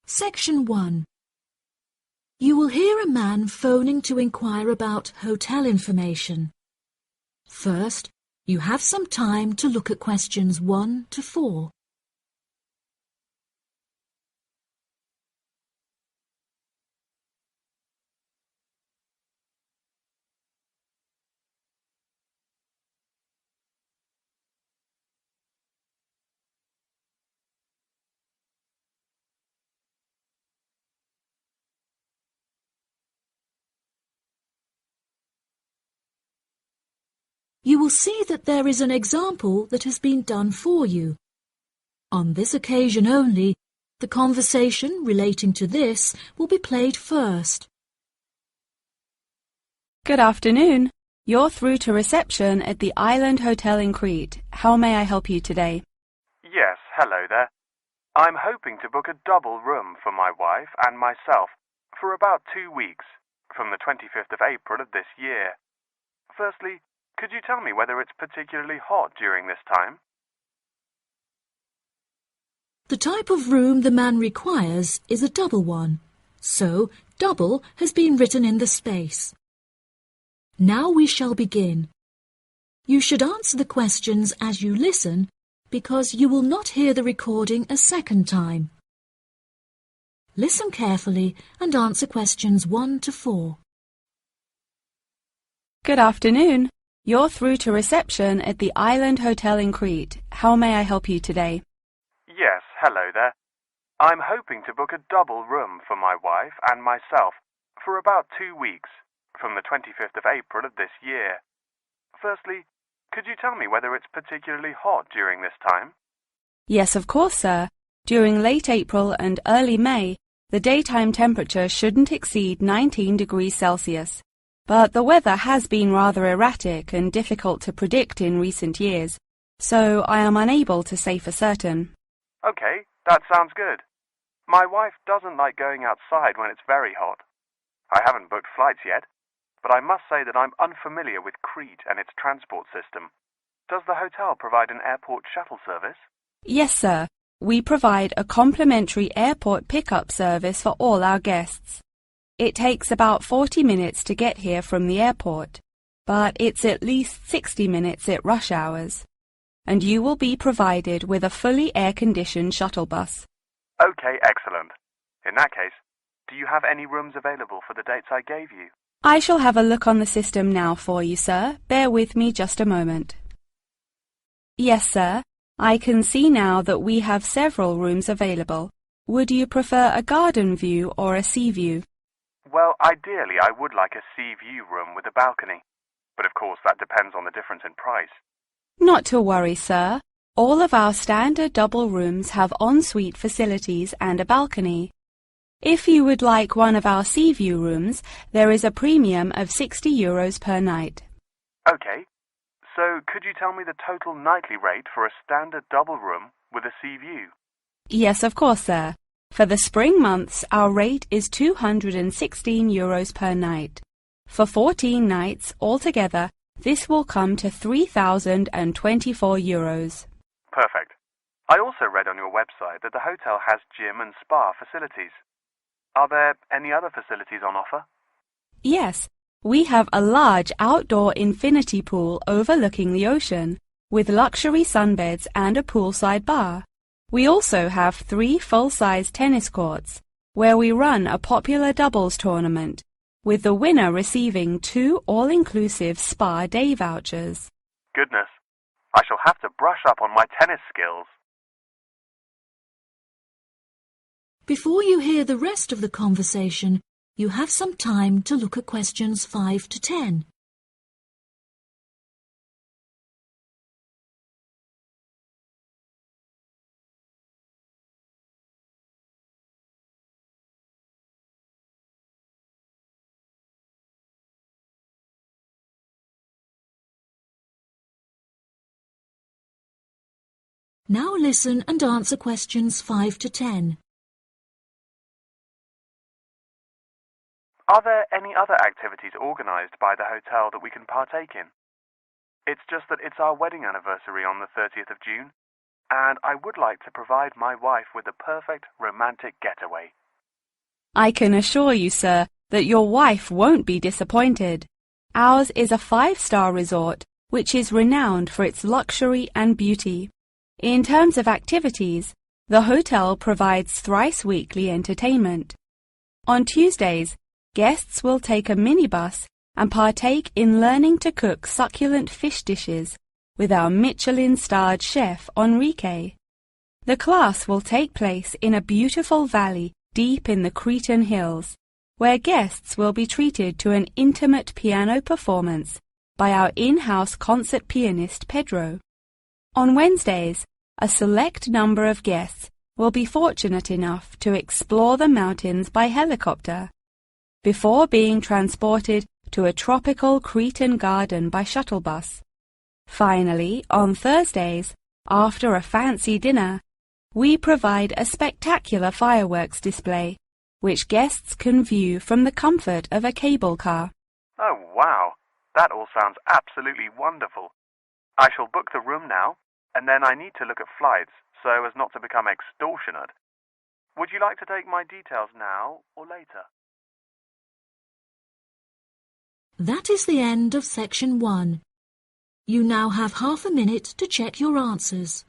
Section 1. You will hear a man phoning to inquire about hotel information. First, you have some time to look at questions 1 to 4. You will see that there is an example that has been done for you. On this occasion only, the conversation relating to this will be played first. Good afternoon. You're through to reception at the Island Hotel in Crete. How may I help you today? Yes, hello there. I'm hoping to book a double room for my wife and myself for about 2 weeks, from the 25th of April of this year. Firstly, could you tell me whether it's particularly hot during this time? The type of room the man requires is a double one, so double has been written in the space. Now we shall begin. You should answer the questions as you listen, because you will not hear the recording a second time. Listen carefully and answer questions 1 to 4. Good afternoon. You're through to reception at the Island Hotel in Crete. How may I help you today? Yes, hello there. I'm hoping to book a double room for my wife and myself for about 2 weeks, from the 25th of April of this year. Firstly, could you tell me whether it's particularly hot during this time? Yes, of course, sir. During late April and early May, the daytime temperature shouldn't exceed 19 degrees Celsius. But the weather has been rather erratic and difficult to predict in recent years, so I am unable to say for certain. Okay, that sounds good. My wife doesn't like going outside when it's very hot. I haven't booked flights yet, but I must say that I'm unfamiliar with Crete and its transport system. Does the hotel provide an airport shuttle service? Yes, sir. We provide a complimentary airport pickup service for all our guests. It takes about 40 minutes to get here from the airport, but it's at least 60 minutes at rush hours. And you will be provided with a fully air-conditioned shuttle bus. Okay, excellent. In that case, do you have any rooms available for the dates I gave you? I shall have a look on the system now for you, sir. Bear with me just a moment. Yes, sir. I can see now that we have several rooms available. Would you prefer a garden view or a sea view? Well, ideally I would like a sea view room with a balcony, but of course that depends on the difference in price. Not to worry, sir. All of our standard double rooms have ensuite facilities and a balcony. If you would like one of our sea view rooms, there is a premium of €60 per night. Okay, so could you tell me the total nightly rate for a standard double room with a sea view? Yes, of course, sir. For the spring months, our rate is €216 per night. For 14 nights altogether, this will come to €3,024. Perfect. I also read on your website that the hotel has gym and spa facilities. Are there any other facilities on offer? Yes, we have a large outdoor infinity pool overlooking the ocean, with luxury sunbeds and a poolside bar. We also have 3 full-size tennis courts, where we run a popular doubles tournament, with the winner receiving 2 all-inclusive spa day vouchers. Goodness, I shall have to brush up on my tennis skills. Before you hear the rest of the conversation, you have some time to look at questions 5 to 10. Now listen and answer questions 5 to 10. Are there any other activities organised by the hotel that we can partake in? It's just that it's our wedding anniversary on the 30th of June, and I would like to provide my wife with a perfect romantic getaway. I can assure you, sir, that your wife won't be disappointed. Ours is a 5-star resort, which is renowned for its luxury and beauty. In terms of activities, the hotel provides thrice-weekly entertainment. On Tuesdays, guests will take a minibus and partake in learning to cook succulent fish dishes with our Michelin-starred chef Enrique. The class will take place in a beautiful valley deep in the Cretan hills, where guests will be treated to an intimate piano performance by our in-house concert pianist Pedro. On Wednesdays, a select number of guests will be fortunate enough to explore the mountains by helicopter, before being transported to a tropical Cretan garden by shuttle bus. Finally, on Thursdays, after a fancy dinner, we provide a spectacular fireworks display, which guests can view from the comfort of a cable car. Oh, wow! That all sounds absolutely wonderful. I shall book the room now, and then I need to look at flights so as not to become extortionate. Would you like to take my details now or later? That is the end of section 1. You now have half a minute to check your answers.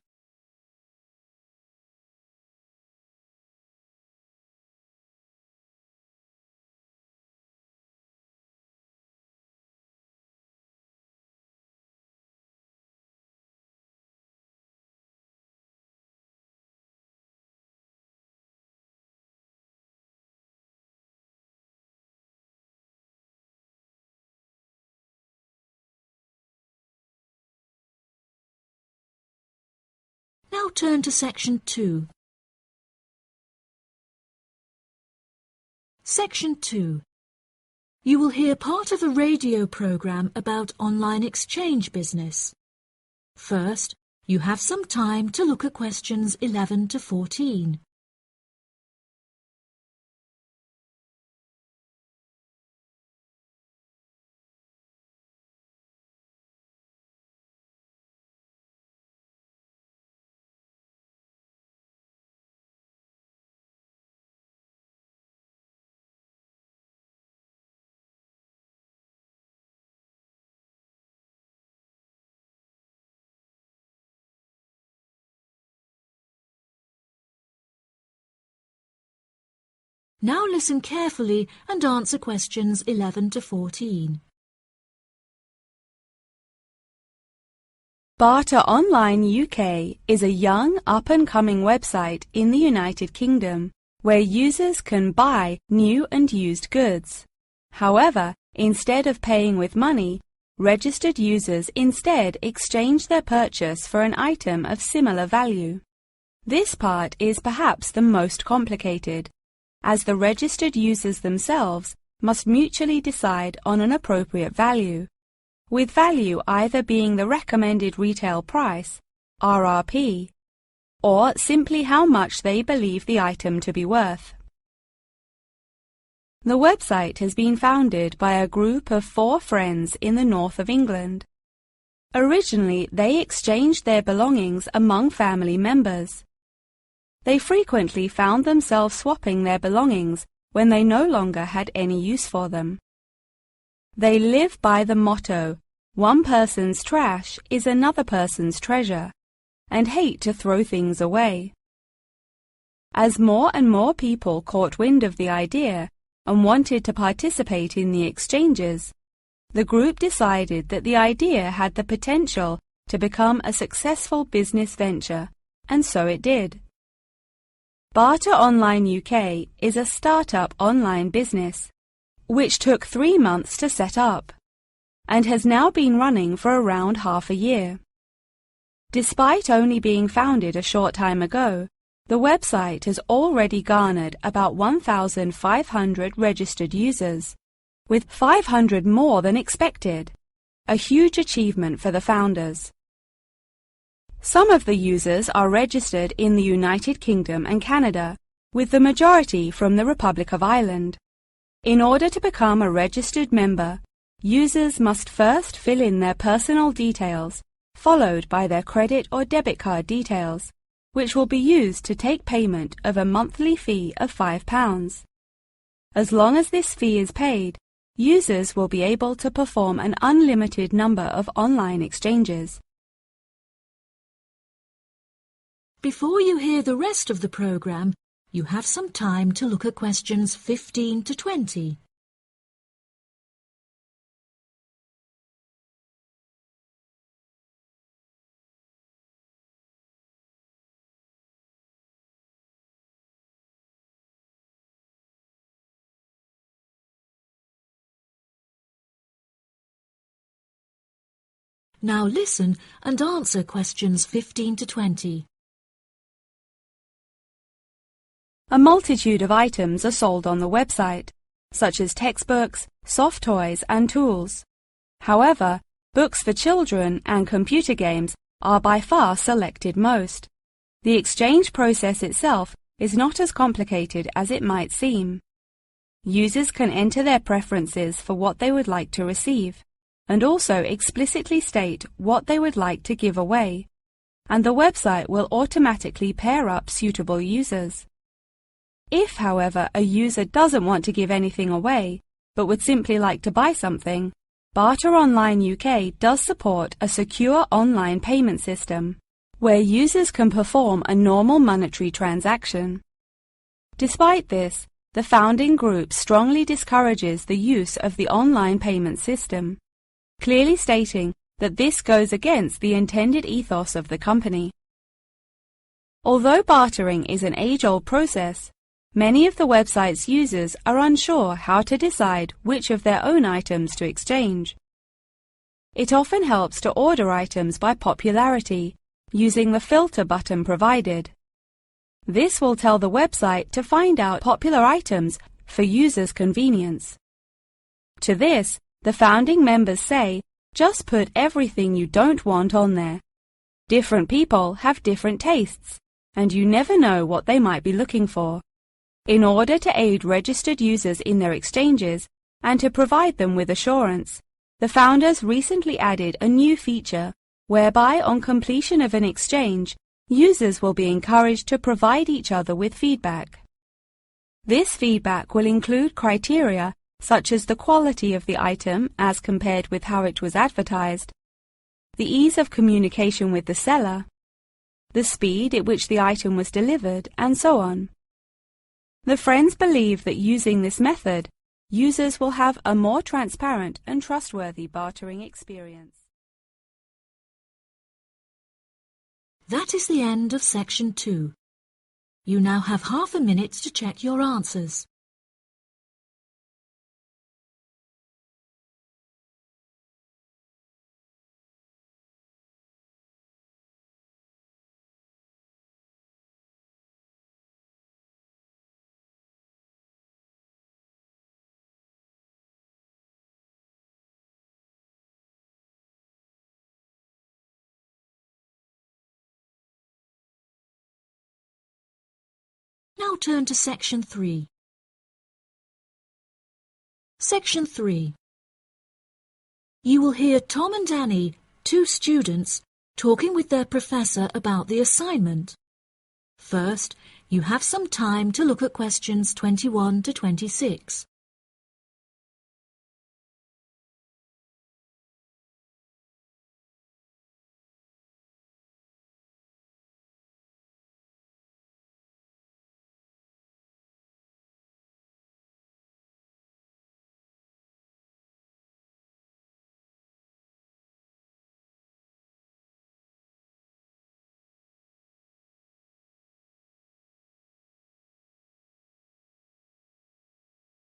Now turn to section 2. Section 2. You will hear part of a radio program about online exchange business. First, you have some time to look at questions 11 to 14. Now listen carefully and answer questions 11 to 14. Barter Online UK is a young, up-and-coming website in the United Kingdom where users can buy new and used goods. However, instead of paying with money, registered users instead exchange their purchase for an item of similar value. This part is perhaps the most complicated, as the registered users themselves must mutually decide on an appropriate value, with value either being the recommended retail price, RRP, or simply how much they believe the item to be worth. The website has been founded by a group of 4 friends in the north of England. Originally, they exchanged their belongings among family members. They frequently found themselves swapping their belongings when they no longer had any use for them. They live by the motto, "One person's trash is another person's treasure," and hate to throw things away. As more and more people caught wind of the idea and wanted to participate in the exchanges, the group decided that the idea had the potential to become a successful business venture, and so it did. Barter Online UK is a start-up online business, which took 3 months to set up, and has now been running for around half a year. Despite only being founded a short time ago, the website has already garnered about 1,500 registered users, with 500 more than expected, a huge achievement for the founders. Some of the users are registered in the United Kingdom and Canada, with the majority from the Republic of Ireland. In order to become a registered member, users must first fill in their personal details, followed by their credit or debit card details, which will be used to take payment of a monthly fee of £5. As long as this fee is paid, users will be able to perform an unlimited number of online exchanges. Before you hear the rest of the programme, you have some time to look at questions 15 to 20. Now listen and answer questions 15 to 20. A multitude of items are sold on the website, such as textbooks, soft toys and tools. However, books for children and computer games are by far selected most. The exchange process itself is not as complicated as it might seem. Users can enter their preferences for what they would like to receive, and also explicitly state what they would like to give away, and the website will automatically pair up suitable users. If, however, a user doesn't want to give anything away, but would simply like to buy something, Barter Online UK does support a secure online payment system, where users can perform a normal monetary transaction. Despite this, the founding group strongly discourages the use of the online payment system, clearly stating that this goes against the intended ethos of the company. Although bartering is an age-old process, many of the website's users are unsure how to decide which of their own items to exchange. It often helps to order items by popularity, using the filter button provided. This will tell the website to find out popular items for users' convenience. To this, the founding members say, just put everything you don't want on there. Different people have different tastes, and you never know what they might be looking for. In order to aid registered users in their exchanges and to provide them with assurance, the founders recently added a new feature whereby on completion of an exchange, users will be encouraged to provide each other with feedback. This feedback will include criteria such as the quality of the item as compared with how it was advertised, the ease of communication with the seller, the speed at which the item was delivered, and so on. The friends believe that using this method, users will have a more transparent and trustworthy bartering experience. That is the end of section 2. You now have half a minute to check your answers. Now turn to section 3. Section 3. You will hear Tom and Annie, two students, talking with their professor about the assignment. First, you have some time to look at questions 21 to 26.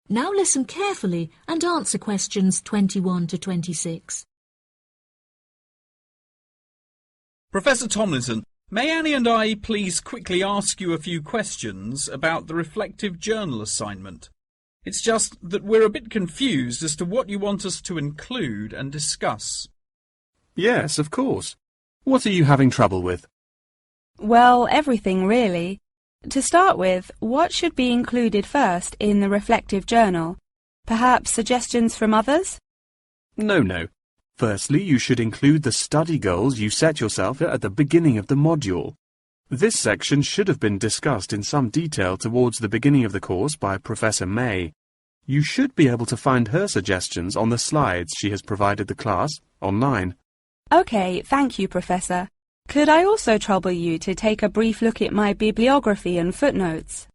Now listen carefully and answer questions 21 to 26. Professor Tomlinson, may Annie and I please quickly ask you a few questions about the reflective journal assignment? It's just that we're a bit confused as to what you want us to include and discuss. Yes, of course. What are you having trouble with? Well, everything really. To start with, what should be included first in the reflective journal, Perhaps suggestions from others? No. Firstly, you should include the study goals you set yourself at the beginning of the module. This section should have been discussed in some detail towards the beginning of the course by Professor May. You should be able to find her suggestions on the slides she has provided the class online. OK, thank you, Professor. Could I also trouble you to take a brief look at my bibliography and footnotes?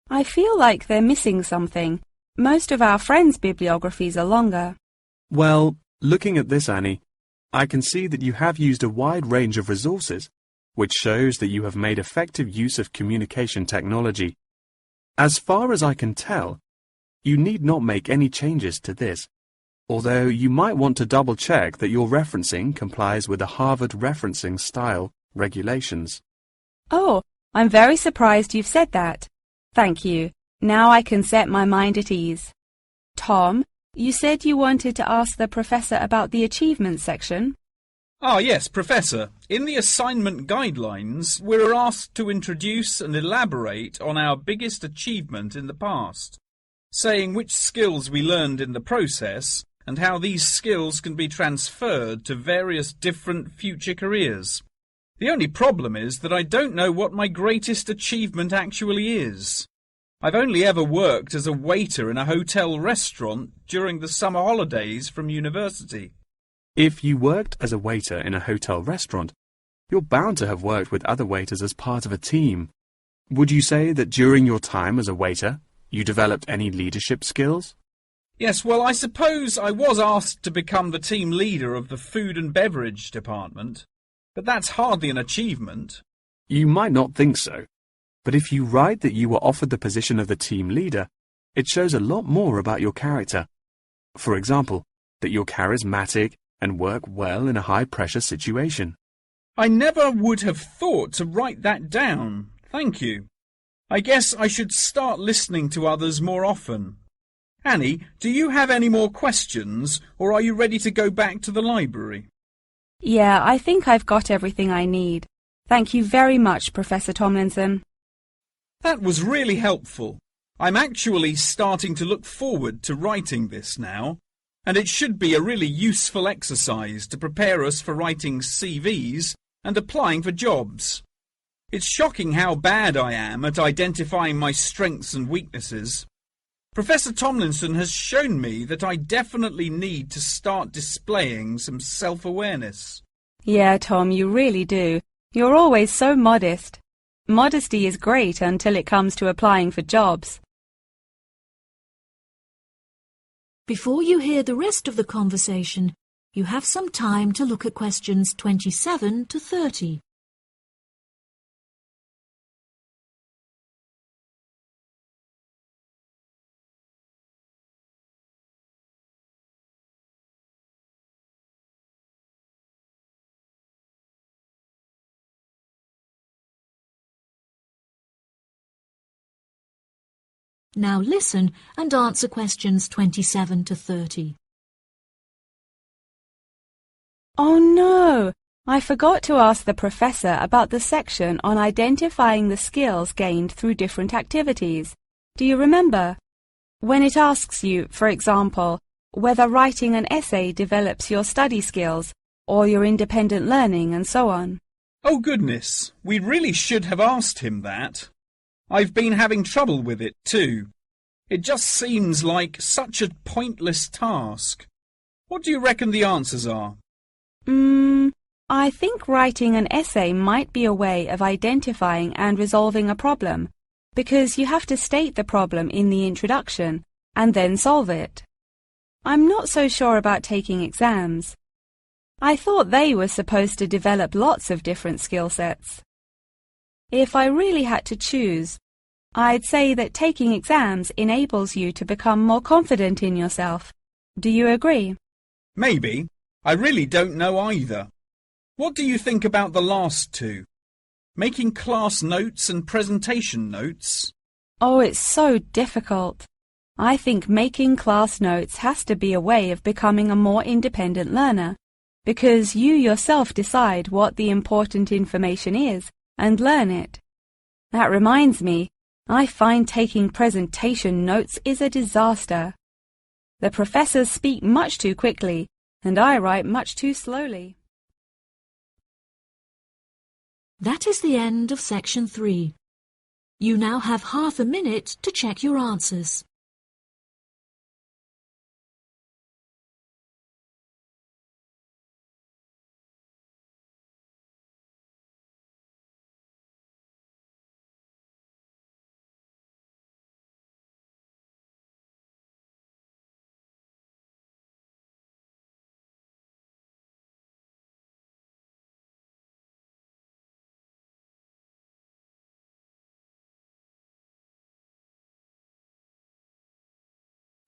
I feel like they're missing something. Most of our friends' bibliographies are longer. Well, looking at this, Annie, I can see that you have used a wide range of resources, which shows that you have made effective use of communication technology. As far as I can tell, you need not make any changes to this, although you might want to double-check that your referencing complies with the Harvard Referencing Style regulations. Oh, I'm very surprised you've said that. Thank you. Now I can set my mind at ease. Tom, you said you wanted to ask the professor about the achievements section. Ah, yes, Professor. In the assignment guidelines, we're asked to introduce and elaborate on our biggest achievement in the past, saying which skills we learned in the process and how these skills can be transferred to various different future careers. The only problem is that I don't know what my greatest achievement actually is. I've only ever worked as a waiter in a hotel restaurant during the summer holidays from university. If you worked as a waiter in a hotel restaurant, you're bound to have worked with other waiters as part of a team. Would you say that during your time as a waiter, you developed any leadership skills? Yes, well, I suppose I was asked to become the team leader of the food and beverage department, but that's hardly an achievement. You might not think so, but if you write that you were offered the position of the team leader, it shows a lot more about your character. For example, that you're charismatic and work well in a high-pressure situation. I never would have thought to write that down. Thank you. I guess I should start listening to others more often. Annie, do you have any more questions, or are you ready to go back to the library? Yeah, I think I've got everything I need. Thank you very much, Professor Tomlinson. That was really helpful. I'm actually starting to look forward to writing this now, and it should be a really useful exercise to prepare us for writing CVs and applying for jobs. It's shocking how bad I am at identifying my strengths and weaknesses. Professor Tomlinson has shown me that I definitely need to start displaying some self-awareness. Yeah, Tom, you really do. You're always so modest. Modesty is great until it comes to applying for jobs. Before you hear the rest of the conversation, you have some time to look at questions 27 to 30. Now listen and answer questions 27 to 30. Oh no! I forgot to ask the professor about the section on identifying the skills gained through different activities. Do you remember? When it asks you, for example, whether writing an essay develops your study skills or your independent learning and so on. Oh goodness, we really should have asked him that. I've been having trouble with it too. It just seems like such a pointless task. What do you reckon the answers are? I think writing an essay might be a way of identifying and resolving a problem, because you have to state the problem in the introduction and then solve it. I'm not so sure about taking exams. I thought they were supposed to develop lots of different skill sets. If I really had to choose, I'd say that taking exams enables you to become more confident in yourself. Do you agree? Maybe. I really don't know either. What do you think about the last two? Making class notes and presentation notes? Oh, it's so difficult. I think making class notes has to be a way of becoming a more independent learner, because you yourself decide what the important information is and learn it. That reminds me, I find taking presentation notes is a disaster. The professors speak much too quickly, and I write much too slowly. That is the end of section 3. You now have half a minute to check your answers.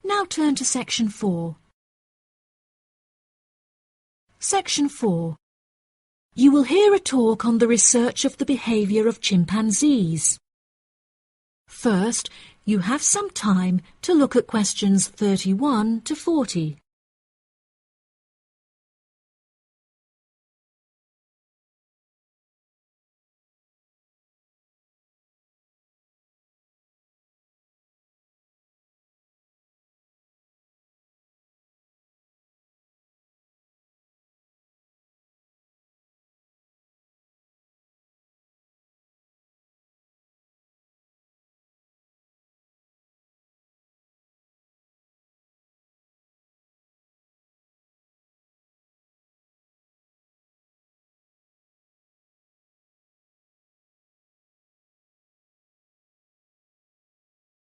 Now turn to section 4. Section 4. You will hear a talk on the research of the behaviour of chimpanzees. First, you have some time to look at questions 31 to 40.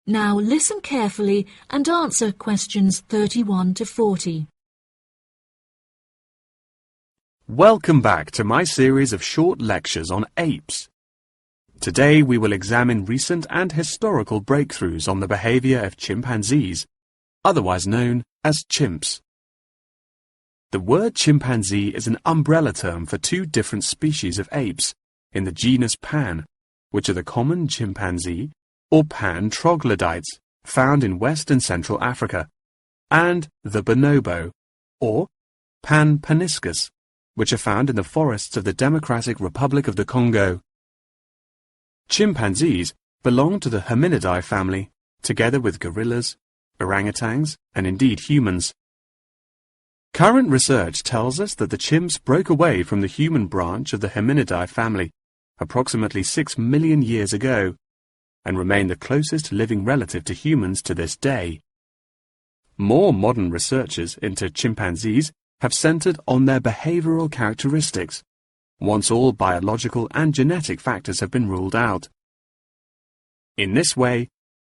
Now listen carefully and answer questions 31 to 40. Welcome back to my series of short lectures on apes. Today we will examine recent and historical breakthroughs on the behavior of chimpanzees, otherwise known as chimps. The word chimpanzee is an umbrella term for two different species of apes in the genus Pan, which are the common chimpanzee or Pan troglodytes found in West and Central Africa, and the bonobo, or Pan paniscus, which are found in the forests of the Democratic Republic of the Congo. Chimpanzees belong to the Hominidae family, together with gorillas, orangutans, and indeed humans. Current research tells us that the chimps broke away from the human branch of the Hominidae family approximately 6 million years ago, and remain the closest living relative to humans to this day. More modern researchers into chimpanzees have centered on their behavioral characteristics, once all biological and genetic factors have been ruled out. In this way,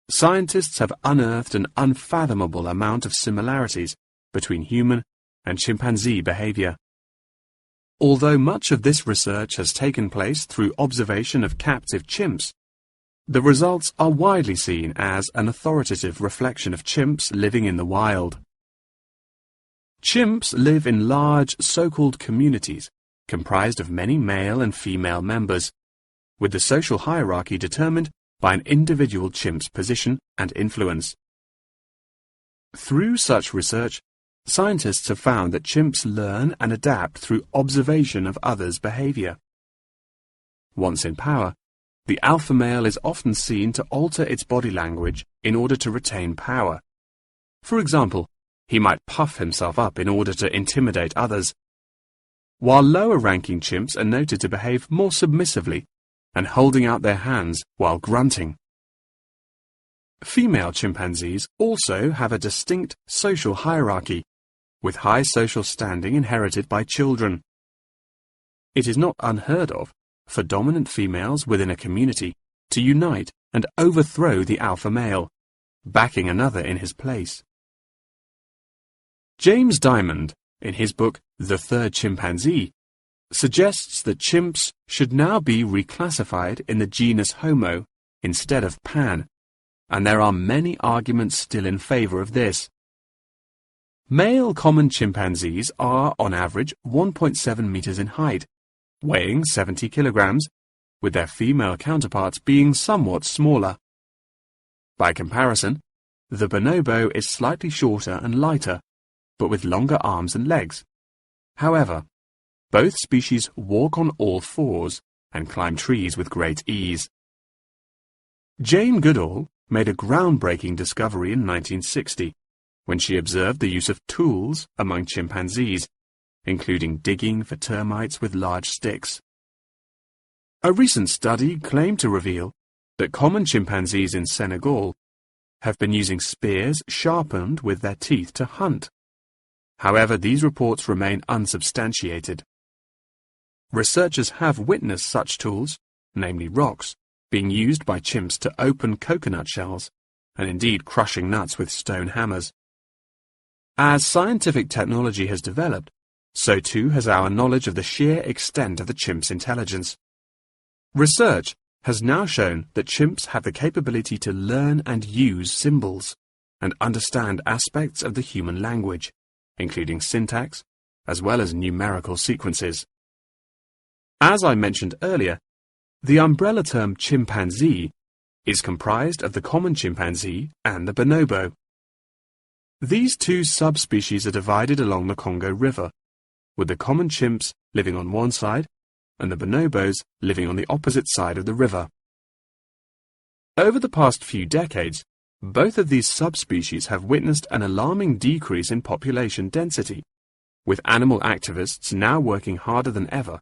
scientists have unearthed an unfathomable amount of similarities between human and chimpanzee behavior. Although much of this research has taken place through observation of captive chimps, the results are widely seen as an authoritative reflection of chimps living in the wild. Chimps live in large so-called communities comprised of many male and female members, with the social hierarchy determined by an individual chimp's position and influence. Through such research, scientists have found that chimps learn and adapt through observation of others' behavior. Once in power, the alpha male is often seen to alter its body language in order to retain power. For example, he might puff himself up in order to intimidate others, while lower-ranking chimps are noted to behave more submissively and holding out their hands while grunting. Female chimpanzees also have a distinct social hierarchy, with high social standing inherited by children. It is not unheard of for dominant females within a community to unite and overthrow the alpha male, backing another in his place. James Diamond, in his book The Third Chimpanzee, suggests that chimps should now be reclassified in the genus Homo instead of Pan, and there are many arguments still in favor of this. Male common chimpanzees are, on average, 1.7 meters in height, weighing 70 kilograms, with their female counterparts being somewhat smaller. By comparison, the bonobo is slightly shorter and lighter, but with longer arms and legs. However, both species walk on all fours and climb trees with great ease. Jane Goodall made a groundbreaking discovery in 1960 when she observed the use of tools among chimpanzees, including digging for termites with large sticks. A recent study claimed to reveal that common chimpanzees in Senegal have been using spears sharpened with their teeth to hunt. However, these reports remain unsubstantiated. Researchers have witnessed such tools, namely rocks, being used by chimps to open coconut shells, and indeed crushing nuts with stone hammers. As scientific technology has developed, so too has our knowledge of the sheer extent of the chimp's intelligence. Research has now shown that chimps have the capability to learn and use symbols and understand aspects of the human language, including syntax, as well as numerical sequences. As I mentioned earlier, the umbrella term chimpanzee is comprised of the common chimpanzee and the bonobo. These two subspecies are divided along the Congo River, with the common chimps living on one side and the bonobos living on the opposite side of the river. Over the past few decades, both of these subspecies have witnessed an alarming decrease in population density, with animal activists now working harder than ever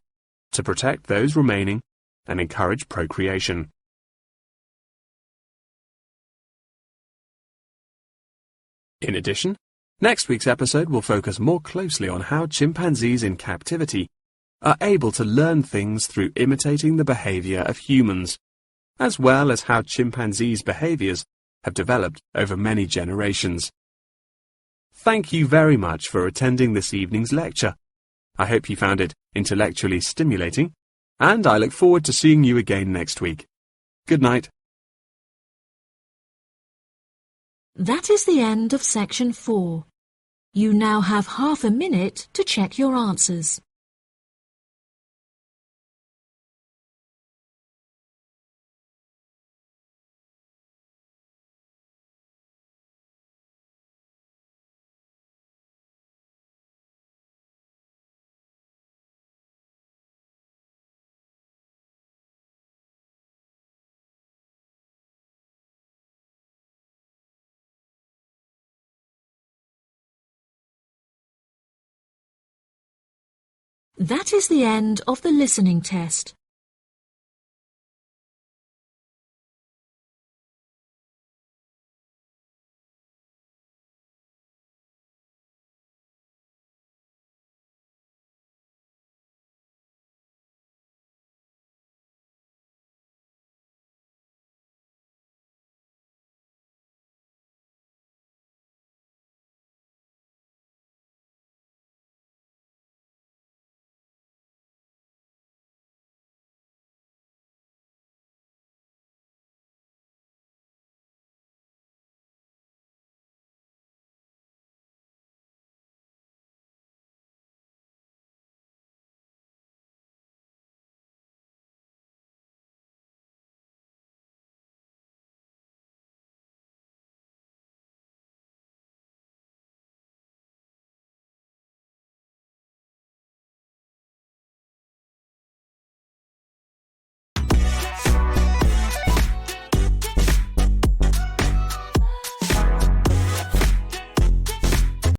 to protect those remaining and encourage procreation. In addition, next week's episode will focus more closely on how chimpanzees in captivity are able to learn things through imitating the behavior of humans, as well as how chimpanzees' behaviors have developed over many generations. Thank you very much for attending this evening's lecture. I hope you found it intellectually stimulating, and I look forward to seeing you again next week. Good night. That is the end of section 4. You now have half a minute to check your answers. That is the end of the listening test.